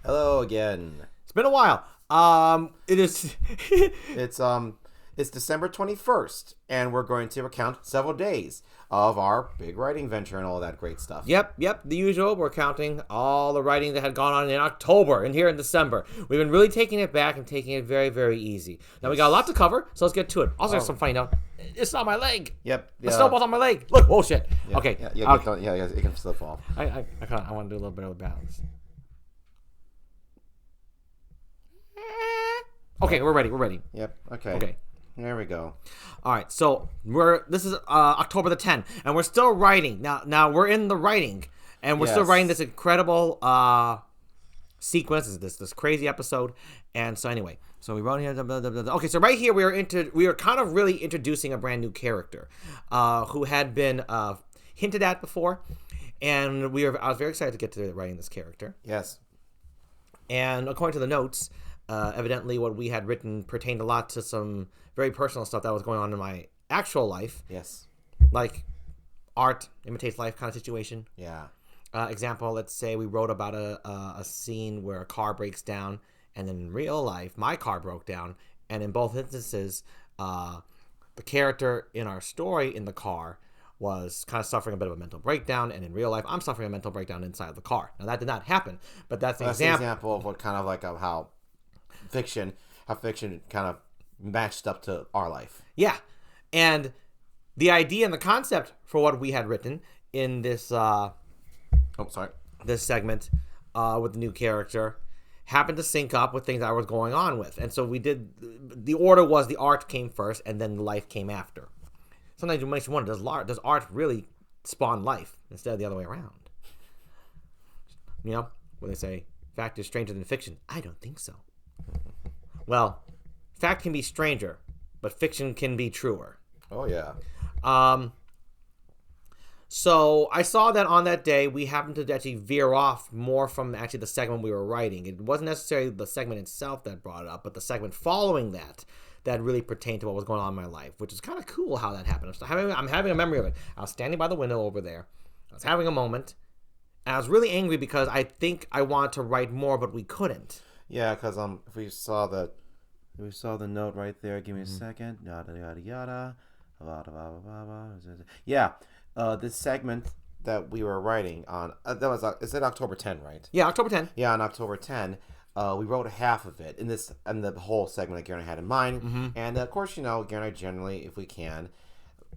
Hello again. It's been a while. It is. It's it's December 21st, and we're going to recount several days of our big writing venture and all that great stuff. Yep. The usual. We're counting all the writing that had gone on in October and here in December. We've been really taking it back and taking it very, very easy. Now we got a lot to cover, so let's get to it. Also, there's some funny note. It's on my leg. Yep. The snowball's on my leg. Look. Oh shit. Yeah, Okay. Yeah, it can slip off. I want to do a little bit of a balance. Okay, we're ready. Yep. Okay. Okay. There we go. All right, so this is October the 10th, and we're still writing. Now we're in the writing, and we're still writing this incredible sequence, this crazy episode. And so anyway, so we wrote here. Okay, so right here we are kind of really introducing a brand new character, who had been hinted at before, and I was very excited to get to writing this character. Yes. And according to the notes, evidently what we had written pertained a lot to some very personal stuff that was going on in my actual life. Yes. Like art imitates life kind of situation. Yeah. Example, let's say we wrote about a scene where a car breaks down, and then in real life, my car broke down. And in both instances, the character in our story in the car was kind of suffering a bit of a mental breakdown, and in real life, I'm suffering a mental breakdown inside of the car. Now, that did not happen, but that's an example of what kind of like of how fiction kind of matched up to our life. Yeah, and the idea and the concept for what we had written in this this segment with the new character happened to sync up with things I was going on with, and so we did. The order was the art came first, and then the life came after. Sometimes you might wonder, does art really spawn life instead of the other way around? You know, when they say fact is stranger than fiction, I don't think so. Well, fact can be stranger, but fiction can be truer. Oh, yeah. So I saw that on that day, we happened to actually veer off more from actually the segment we were writing. It wasn't necessarily the segment itself that brought it up, but the segment following that really pertained to what was going on in my life, which is kind of cool how that happened. I'm having a memory of it. I was standing by the window over there. I was having a moment, and I was really angry because I think I wanted to write more, but we couldn't. Yeah, because if we saw the note right there. Give me a second. Yada yada yada. Yeah, this segment that we were writing on is it October 10, right? Yeah, October 10. Yeah, on October 10, we wrote half of it in the whole segment that Garrett had in mind, and of course, Garrett and I generally, if we can,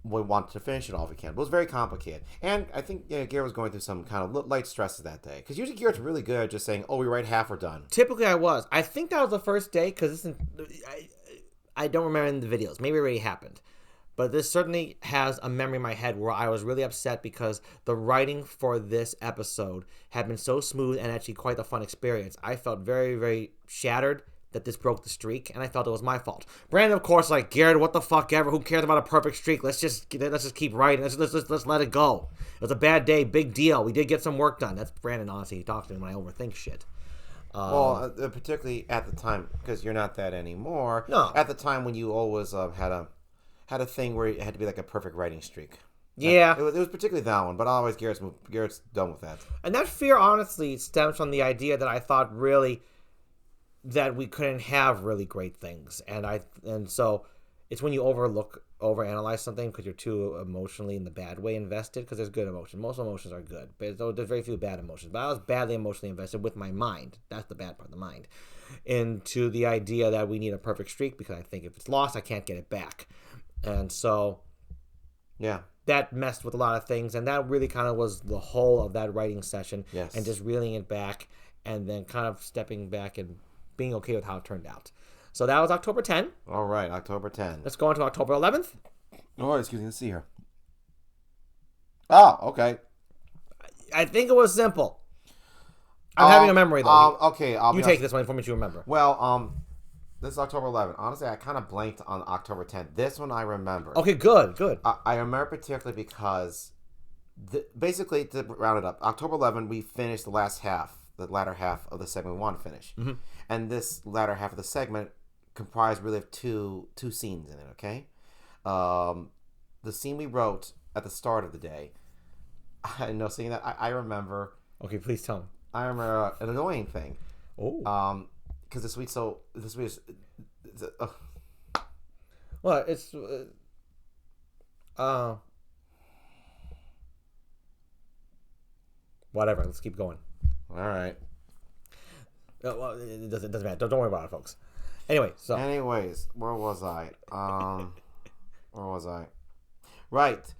we want to finish it all if we can. But it was very complicated. And I think Garrett was going through some kind of light stresses that day. Because usually Garrett's really good at just saying, oh, we write half, we're done. Typically I was. I think that was the first day because I don't remember in the videos. Maybe it already happened. But this certainly has a memory in my head where I was really upset because the writing for this episode had been so smooth and actually quite a fun experience. I felt very, very shattered that this broke the streak, and I felt it was my fault. Brandon, of course, like, Garrett, what the fuck ever? Who cares about a perfect streak? Let's just keep writing. Let's let it go. It was a bad day, big deal. We did get some work done. That's Brandon, honestly. He talks to me when I overthink shit. Particularly at the time, because you're not that anymore. No. At the time when you always had a thing where it had to be like a perfect writing streak. Yeah. It was particularly that one, but always Garrett's done with that. And that fear, honestly, stems from the idea that I thought really that we couldn't have really great things, and so it's when you overanalyze something because you're too emotionally in the bad way invested. Because there's good emotion, most emotions are good, but there's very few bad emotions. But I was badly emotionally invested with my mind. That's the bad part, the mind, into the idea that we need a perfect streak because I think if it's lost, I can't get it back, and so yeah, that messed with a lot of things, and that really kind of was the whole of that writing session. Yes. And just reeling it back, and then kind of stepping back and being okay with how it turned out. So that was October 10. All right, October 10. Let's go on to October 11th. Oh, excuse me. Let's see here. Oh, okay. I think it was simple. I'm having a memory, though. Okay. You take this one for me to remember. Well, this is October 11th. Honestly, I kind of blanked on October 10th. This one I remember. Okay, good. I remember particularly because, basically, to round it up, October 11th, we finished the latter half of the segment we want to finish. Mm-hmm. And this latter half of the segment comprised really of two scenes in it, okay? The scene we wrote at the start of the day, I know seeing that, I remember... Okay, please tell me. I remember an annoying thing. Oh. Because this week is. Well, it's. Whatever. Let's keep going. All right. Well, it doesn't matter. Don't worry about it, folks. Anyways, where was I? Right.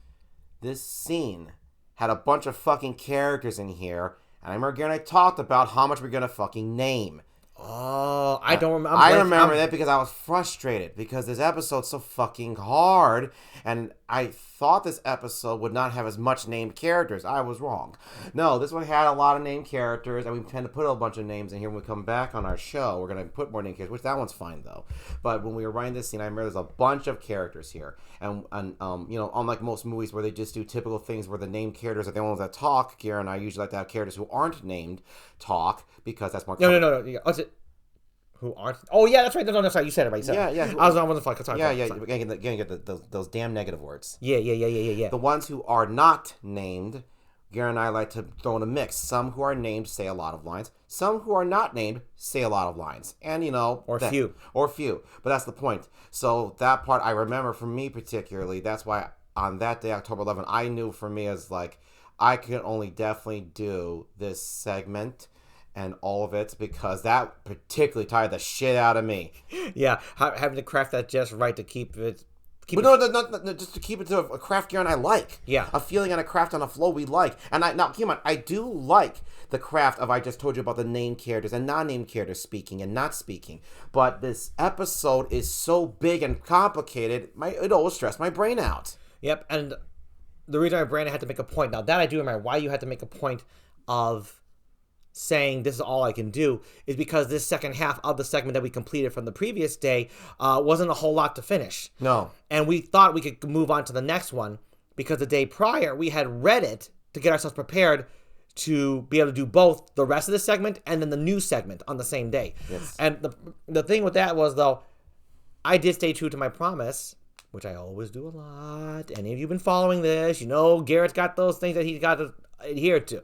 This scene had a bunch of fucking characters in here, and I remember Garrett and I talked about how much we're gonna fucking name. Oh, I don't remember. I remember that because I was frustrated because this episode's so fucking hard, and I thought this episode would not have as much named characters. I was wrong. No, this one had a lot of named characters, and we tend to put a bunch of names in here when we come back on our show. We're going to put more named characters, which that one's fine, though. But when we were writing this scene, I remember there's a bunch of characters here. And unlike most movies where they just do typical things where the named characters are the only ones that talk, Garrett and I usually like to have characters who aren't named talk because that's more... No. Yeah. Who aren't? Oh yeah, that's right. No, that's right. You said it right. Yeah. I wasn't like, sorry. Yeah. You're gonna get those damn negative words. Yeah. The ones who are not named, Garrett and I like to throw in a mix. Some who are named say a lot of lines. Some who are not named say a lot of lines. And few. But that's the point. So that part I remember for me particularly. That's why on that day, October 11th, I knew for me as like I could only definitely do this segment and all of it because that particularly tired the shit out of me. Yeah, having to craft that just right to keep it. No, just to keep it to a craft Garrett and I like. Yeah, a feeling and a craft on a flow we like. And I do like the craft of I just told you about the named characters and non-named characters speaking and not speaking. But this episode is so big and complicated, it always stressed my brain out. Yep, and the reason my brain had to make a point. Now that I do remember why you had to make a point of saying this is all I can do is because this second half of the segment that we completed from the previous day wasn't a whole lot to finish. No. And we thought we could move on to the next one because the day prior we had read it to get ourselves prepared to be able to do both the rest of the segment and then the new segment on the same day. Yes. And the thing with that was, though, I did stay true to my promise, which I always do a lot. Any of you been following this, Garrett's got those things that he's got to adhere to.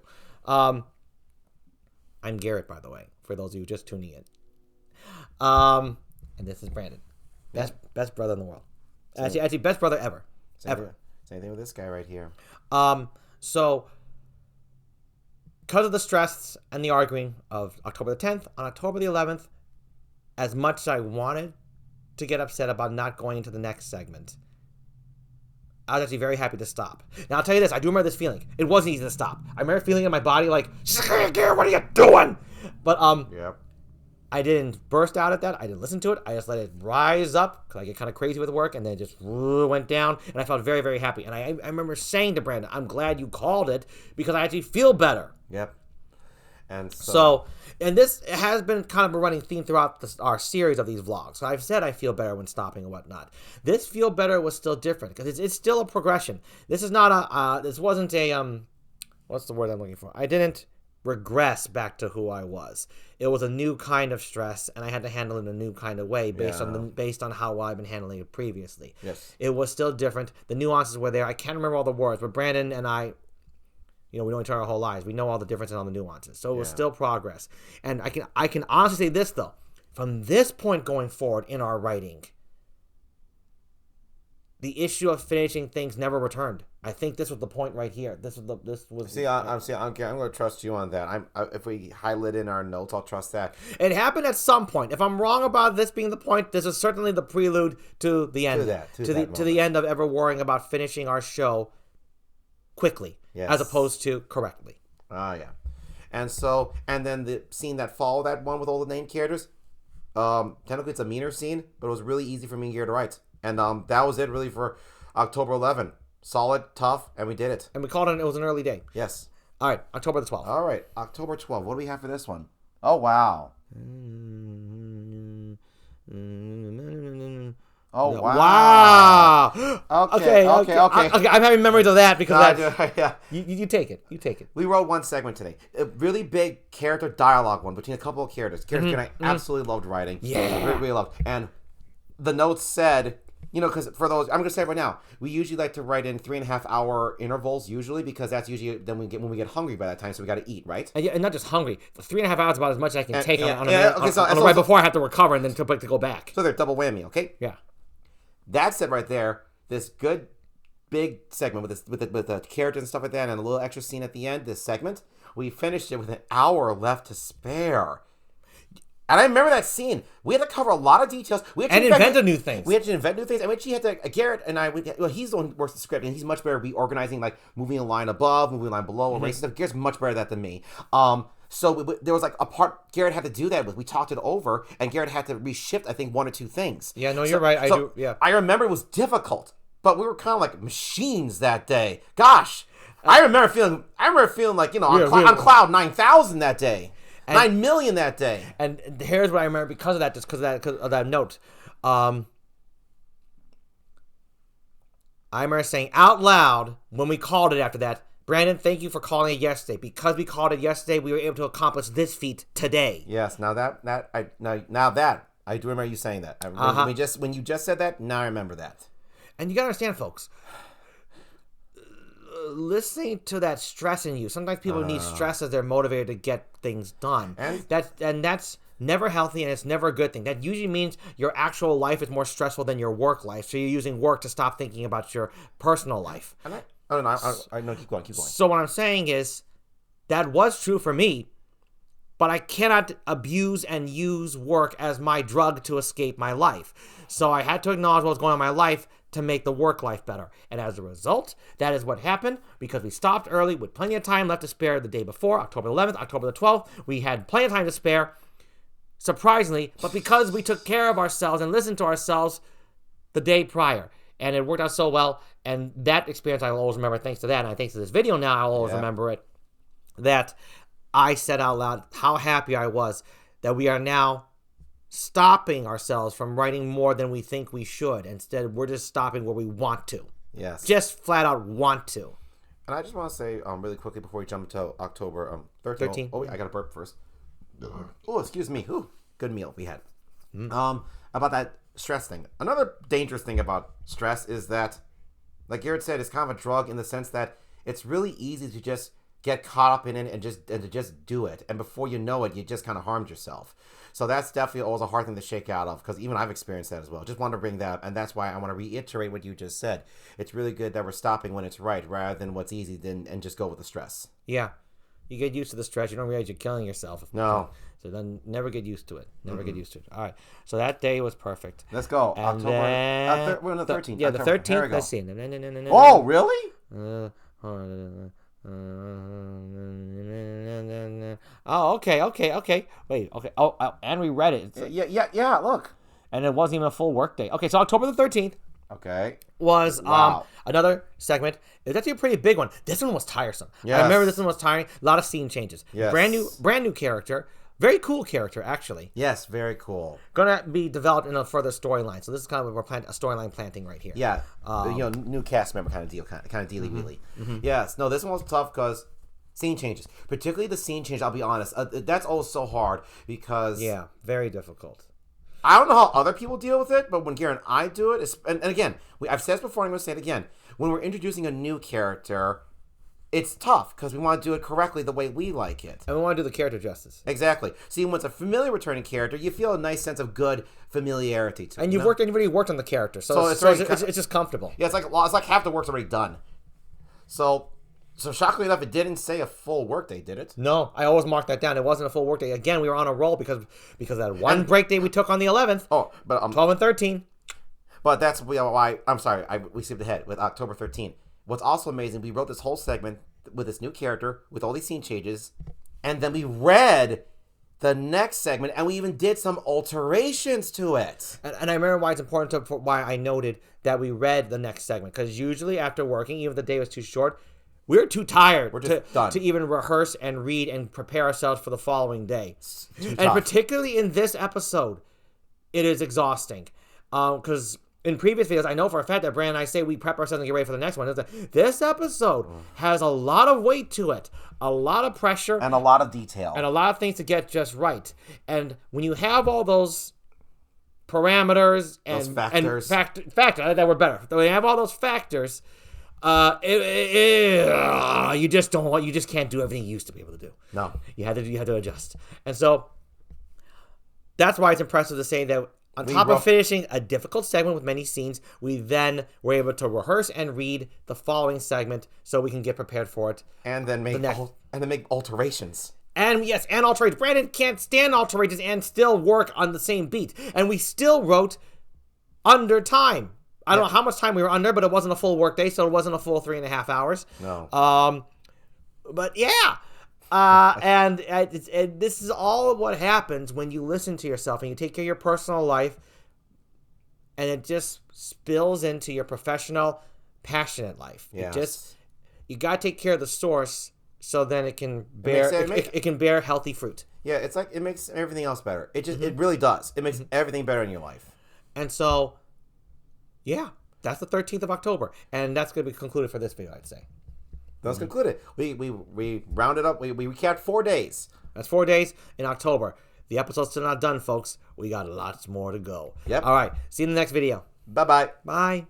I'm Garrett, by the way, for those of you just tuning in. And this is Brandon. Best brother in the world. Actually, best brother ever. Same thing with this guy right here. So, because of the stress and the arguing of October the 10th, on October the 11th, as much as I wanted to get upset about not going into the next segment, I was actually very happy to stop. Now, I'll tell you this. I do remember this feeling. It wasn't easy to stop. I remember feeling in my body like, Garrett, what are you doing? But yep. I didn't burst out at that. I didn't listen to it. I just let it rise up because I get kind of crazy with work, and then it just went down, and I felt very, very happy. And I remember saying to Brandon, I'm glad you called it because I actually feel better. Yep. And and this has been kind of a running theme throughout our series of these vlogs. So I've said I feel better when stopping and whatnot. This feel better was still different because it's still a progression. This is not this wasn't a, what's the word I'm looking for? I didn't regress back to who I was. It was a new kind of stress, and I had to handle it in a new kind of way based on how I've been handling it previously. Yes. It was still different. The nuances were there. I can't remember all the words, but Brandon and I, we know each other our whole lives. We know all the differences and all the nuances. So it was still progress. And I can honestly say this, though. From this point going forward in our writing, the issue of finishing things never returned. I think this was the point right here. I'm going to trust you on that. If we highlight in our notes, I'll trust that. It happened at some point. If I'm wrong about this being the point, this is certainly the prelude to the end. To the end of ever worrying about finishing our show quickly, as opposed to correctly. Yeah. And then the scene that followed that one with all the named characters, technically it's a meaner scene, but it was really easy for me and Garrett to write. And that was it really for October 11th. Solid, tough, and we did it. And we called it was an early day. Yes. All right, October the 12th. All right, October 12th. What do we have for this one? Oh, wow. Oh, wow. Okay. I'm having memories of that because you take it. We wrote one segment today. A really big character dialogue one between a couple of characters. Characters I absolutely loved writing. Yeah. Really loved. And the notes said, You know, because for those, I'm gonna say it right now, we usually like to write in 3.5 hour intervals usually, because that's usually then when we get hungry by that time, so we got to eat, right? And not just hungry. 3.5 hours is about as much as I can take on right before I have to recover and then to go back. So they're double whammy, okay? Yeah. That said, right there, this good big segment with the characters and stuff like that, and a little extra scene at the end. This segment, we finished it with an hour left to spare. And I remember that scene. We had to cover a lot of details. Invent new things. We had to invent new things. And we actually had to, Garrett and I, he's the one who works the script, and he's much better at reorganizing, like moving a line above, moving a line below, erasing stuff. Garrett's much better at that than me. So there was like a part Garrett had to do that with. We talked it over, and Garrett had to reshift, I think, 1 or 2 things. Yeah, no, you're right. I do. Yeah. I remember it was difficult, but we were kind of like machines that day. Gosh, I remember feeling like, you know, on cloud 9,000 that day. 9 million that day. And here's what I remember because of that, just because of that note. I remember saying out loud when we called it after that, Brandon, thank you for calling it yesterday. Because we called it yesterday, we were able to accomplish this feat today. Yes, now that I do remember you saying that. When you just said that, now I remember that. And you gotta understand, folks, listening to that stress in you. Sometimes people need stress as they're motivated to get things done. And that's never healthy, and it's never a good thing. That usually means your actual life is more stressful than your work life. So you're using work to stop thinking about your personal life. I know. Keep going. So what I'm saying is that was true for me, but I cannot abuse and use work as my drug to escape my life. So I had to acknowledge what was going on in my life to make the work life better. And as a result, that is what happened, because we stopped early with plenty of time left to spare the day before, October 11th, October the 12th. We had plenty of time to spare, surprisingly, but because we took care of ourselves and listened to ourselves the day prior. And it worked out so well. And that experience I will always remember thanks to that. And thanks to this video now, I'll always remember it. That I said out loud how happy I was that we are now stopping ourselves from writing more than we think we should. Instead, we're just stopping where we want to. Yes. Just flat out want to. And I just want to say really quickly before we jump to October 13. Oh, wait, I got to burp first. Oh, excuse me. Ooh, good meal we had. About that stress thing. Another dangerous thing about stress is that, like Garrett said, it's kind of a drug in the sense that it's really easy to just get caught up in it and to just do it. And before you know it, you just kind of harmed yourself. So that's definitely always a hard thing to shake out of, because even I've experienced that as well. Just wanted to bring that up, and that's why I want to reiterate what you just said. It's really good that we're stopping when it's right rather than what's easy and just go with the stress. Yeah. You get used to the stress. You don't realize you're killing yourself. No. So then never get used to it. Never get used to it. All right. So that day was perfect. Let's go. And October. We're on the 13th. Yeah, the 13th. Let's see. Oh, really? Oh, okay. Wait, okay. Oh, and we read it. Yeah. Look. And it wasn't even a full work day. Okay, so October the 13th. Okay. Was another segment. It was actually a pretty big one. This one was tiresome. Yes. I remember this one was tiring. A lot of scene changes. Yes. Brand new character. Very cool character, actually. Yes, very cool. Gonna be developed in a further storyline. So this is kind of a storyline planting right here. Yeah. New cast member kind of deal, kind of dealy wheelie. Yes. No, this one was tough because scene changes, particularly the scene change. I'll be honest. That's always so hard because very difficult. I don't know how other people deal with it, but when Garrett and I do it, and again, I've said this before, and I'm going to say it again. When we're introducing a new character, it's tough because we want to do it correctly the way we like it. And we want to do the character justice. Exactly. See, when it's a familiar returning character, you feel a nice sense of good familiarity to it. And everybody worked on the character, so it's just comfortable. Yeah, it's like half the work's already done. So shockingly enough, it didn't say a full workday, did it? No, I always marked that down. It wasn't a full workday. Again, we were on a roll because that one break day we took on the 11th. Oh, but 12 and 13. But that's why I'm sorry. We skipped ahead with October 13th. What's also amazing, we wrote this whole segment with this new character with all these scene changes, and then we read the next segment, and we even did some alterations to it. And I remember why it's important why I noted that we read the next segment, because usually after working, even if the day was too short, we were too tired to even rehearse and read and prepare ourselves for the following day. And particularly in this episode, it is exhausting. Because in previous videos, I know for a fact that Brandon and I say we prep ourselves and get ready for the next one. This episode has a lot of weight to it, a lot of pressure. And a lot of detail. And a lot of things to get just right. And when you have all those parameters and those factors. Factor that were better. When you have all those factors, you just can't do everything you used to be able to do. No, you had to adjust, and so that's why it's impressive to say that on top of finishing a difficult segment with many scenes, we then were able to rehearse and read the following segment so we can get prepared for it, and then make alterations. And yes, and alterations. Brandon can't stand alterations and still work on the same beat, and we still wrote under time. I don't know how much time we were under, but it wasn't a full work day, so it wasn't a full 3.5 hours. No. But yeah. And this is all of what happens when you listen to yourself and you take care of your personal life, and it just spills into your professional, passionate life. Yes. You got to take care of the source so then it can bear it can bear healthy fruit. Yeah, it's like it makes everything else better. It just it really does. It makes everything better in your life. And so, yeah, that's the 13th of October, and that's going to be concluded for this video, I'd say. Let's conclude it. We rounded up. We recapped 4 days. That's 4 days in October. The episode's still not done, folks. We got lots more to go. Yep. All right. See you in the next video. Bye-bye. Bye.